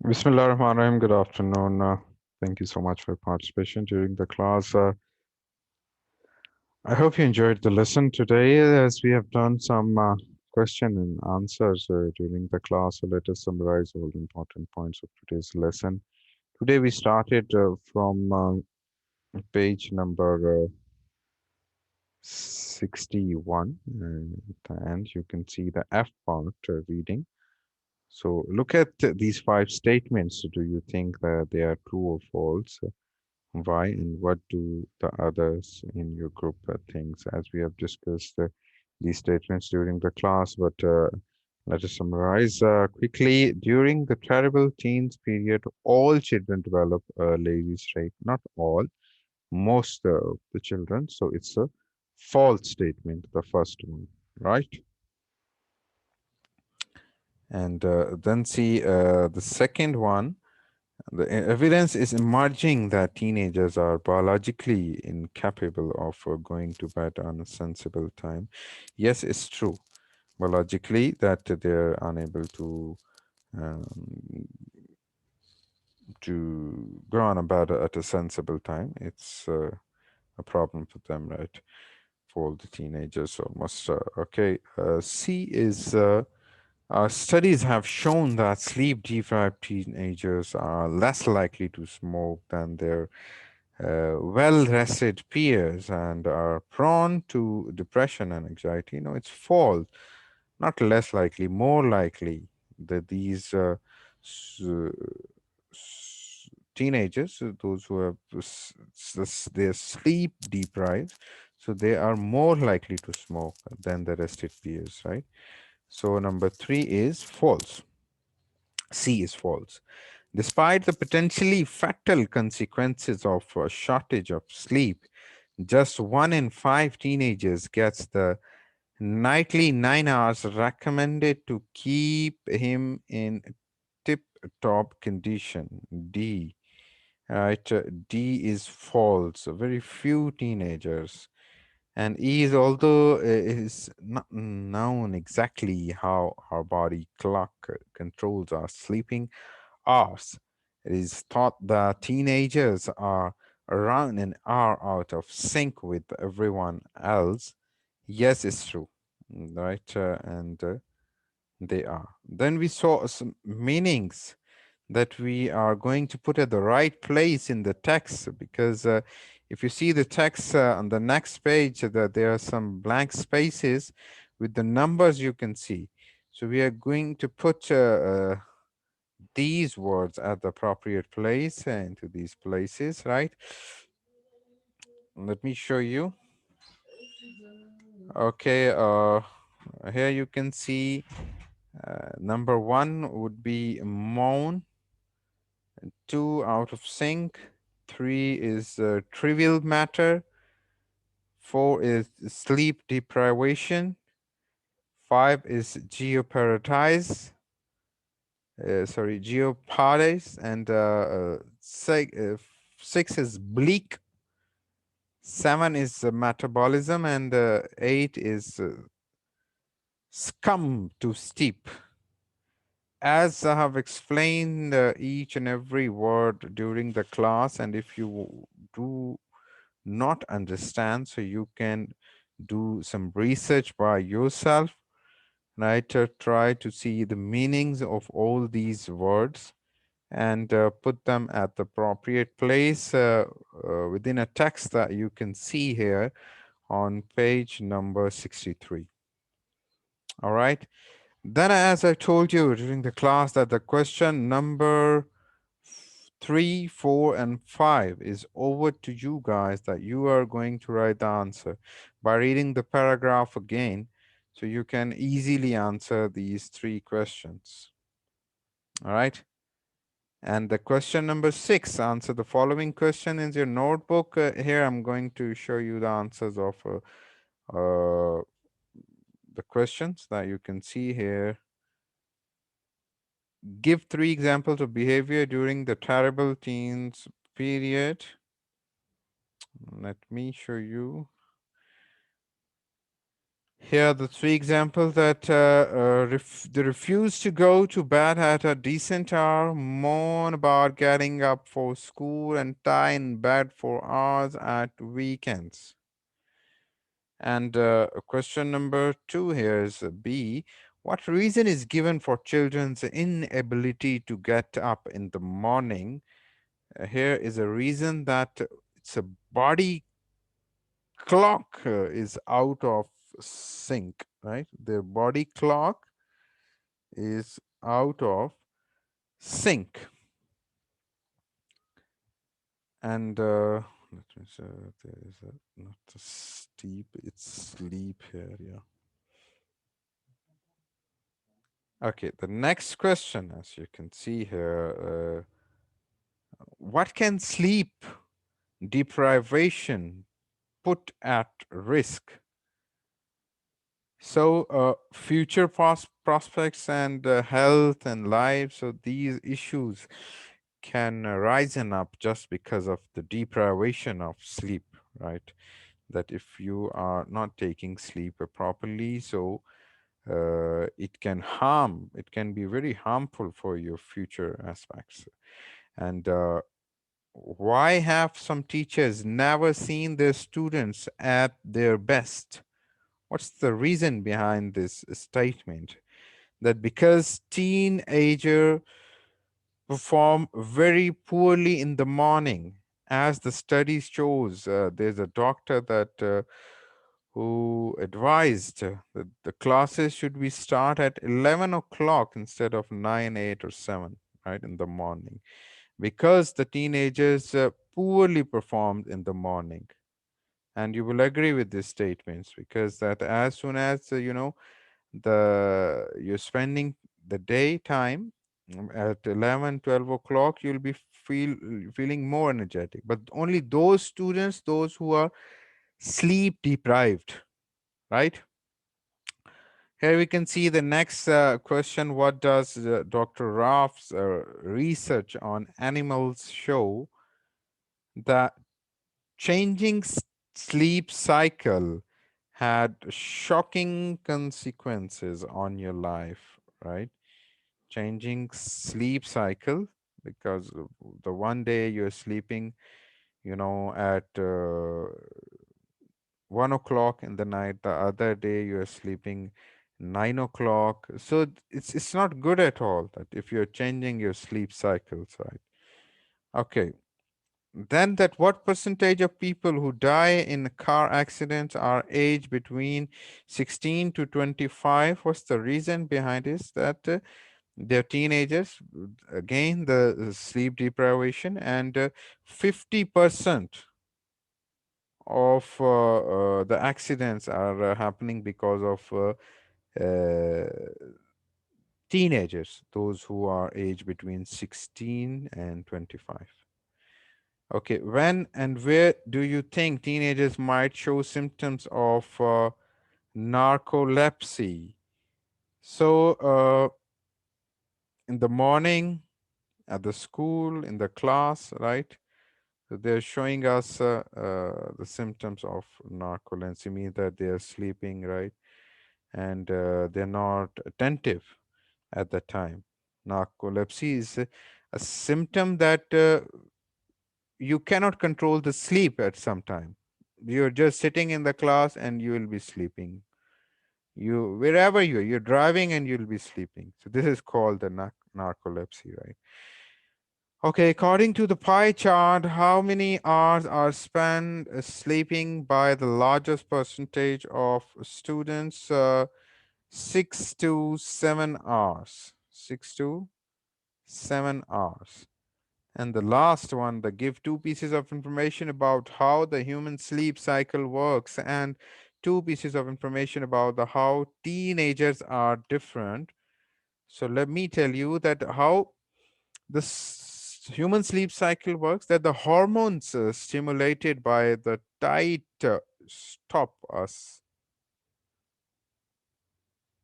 Bismillah ar-Rahman ar-Rahim. Good afternoon. Thank you so much for your participation during the class. I hope you enjoyed the lesson today as we have done some question and answers during the class. So let us summarize all the important points of today's lesson. Today we started from page number 61 and you can see the F part reading. So look at these five statements. Do you think that they are true or false? Why and what do the others in your group thinks? As we have discussed these statements during the class, but let us summarize quickly. During the terrible teens period, all children develop a lazy streak. Not all, most of the children. So it's a false statement, the first one, right? And then see the second one. The evidence is emerging that teenagers are biologically incapable of going to bed on a sensible time. Yes, it's true. Biologically, that they're unable um, to go on a bed at a sensible time. It's a problem for them, right? For all the teenagers, almost. Okay. C is. Studies have shown that sleep-deprived teenagers are less likely to smoke than their well-rested peers and are prone to depression and anxiety. It's false, not less likely, more likely that these teenagers, those who have their sleep deprived, so they are more likely to smoke than the rested peers, right? So number three is false. C is false. Despite the potentially fatal consequences of a shortage of sleep, just 1 in 5 teenagers gets the nightly 9 hours recommended to keep him in tip-top condition. D. Right, D is false. Very few teenagers. And E is, although it is not known exactly how our body clock controls our sleeping hours, it is thought that teenagers are around an hour out of sync with everyone else. Yes, it's true, right? And they are. Then we saw some meanings that we are going to put at the right place in the text, because if you see the text on the next page, that there are some blank spaces with the numbers you can see. So we are going to put these words at the appropriate place into these places, right? Let me show you. Okay, here you can see number one would be moan, two, out of sync, three is trivial matter, four is sleep deprivation, five is geopardize, and six is bleak, seven is metabolism, and eight is scum to steep. As I have explained each and every word during the class, and if you do not understand, so you can do some research by yourself, right? Try to see the meanings of all these words and put them at the appropriate place within a text that you can see here on page number 63. All right. Then, as I told you during the class, that the question number 3, 4, and 5 is over to you guys, that you are going to write the answer by reading the paragraph again, so you can easily answer these three questions. All right. And the question number 6, answer the following question in your notebook. Here I'm going to show you the answers of the questions that you can see here. Give 3 examples of behavior during the terrible teens period. Let me show you. Here are the three examples that they refuse to go to bed at a decent hour, moan about getting up for school, and tie in bed for hours at weekends. And question number two here is B. What reason is given for children's inability to get up in the morning? Here is a reason that it's a body clock is out of sync, right? Their body clock is out of sync. And let me say, there is a, not a steep, it's sleep here, yeah. Okay, the next question, as you can see here, what can sleep deprivation put at risk? So, future prospects and health and life. So, these issues can risen up just because of the deprivation of sleep, right? That if you are not taking sleep properly, so it can be very harmful for your future aspects. And why have some teachers never seen their students at their best? What's the reason behind this statement? That because teenager perform very poorly in the morning, as the study shows. There's a doctor that who advised that the classes should be start at 11 o'clock instead of 9, 8, or 7, right, in the morning, because the teenagers poorly performed in the morning. And you will agree with these statements, because that as soon as the you're spending the daytime at 11, 12 o'clock, you'll be feeling more energetic. But only those students, those who are sleep deprived, right? Here we can see the next question. What does Dr. Raff's research on animals show? That changing sleep cycle had shocking consequences on your life, right? Changing sleep cycle, because the one day you're sleeping, at 1 o'clock in the night, the other day you're sleeping 9 o'clock. So it's not good at all that if you're changing your sleep cycles, right? Okay. Then that what percentage of people who die in car accidents are aged between 16 to 25? What's the reason behind this? That they're teenagers, again, the sleep deprivation, and 50% of the accidents are happening because of teenagers, those who are aged between 16 and 25. Okay, when and where do you think teenagers might show symptoms of narcolepsy? So, in the morning, at the school, in the class, right? So they're showing us the symptoms of narcolepsy, means that they are sleeping, right? And they're not attentive at the time. Narcolepsy is a symptom that you cannot control the sleep at some time. You're just sitting in the class and you will be sleeping. You wherever you're driving and you'll be sleeping. So this is called the narcolepsy, right? Okay, according to the pie chart, how many hours are spent sleeping by the largest percentage of students? 6 to 7 hours. 6 to 7 hours. And the last one, the give two pieces of information about how the human sleep cycle works, and two pieces of information about the how teenagers are different. So let me tell you that how the human sleep cycle works, that the hormones stimulated by the tight stop us.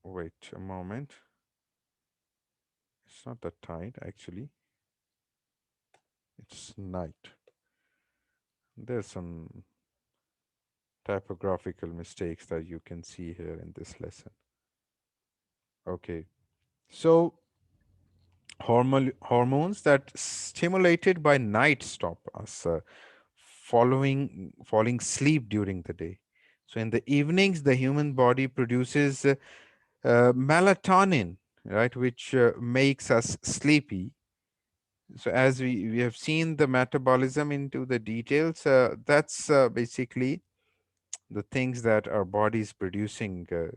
Wait a moment. It's not the tide, actually. It's night. There's some typographical mistakes that you can see here in this lesson. Okay. So hormones that stimulated by night stop us falling sleep during the day. So in the evenings, the human body produces melatonin, right, which makes us sleepy. So as we have seen the metabolism into the details, that's basically the things that our body is producing, the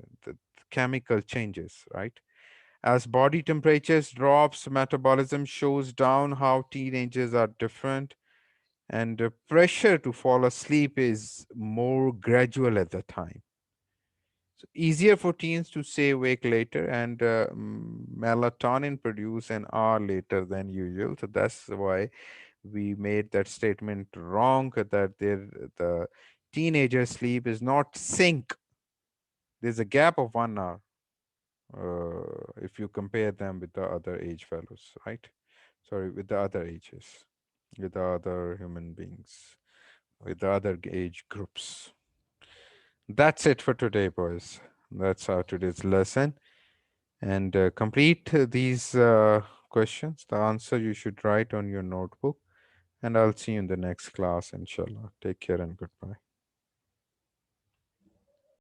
chemical changes, right? As body temperatures drops, metabolism shows down. How teenagers are different, and pressure to fall asleep is more gradual at the time. So easier for teens to stay awake later, and melatonin produce an hour later than usual. So that's why we made that statement wrong, that the teenager sleep is not sync. There's a gap of 1 hour if you compare them with the other age fellows, right? Sorry, with the other ages, with the other human beings, with the other age groups. That's it for today, boys. That's our today's lesson. And complete these questions. The answer you should write on your notebook. And I'll see you in the next class, inshallah. Take care and goodbye.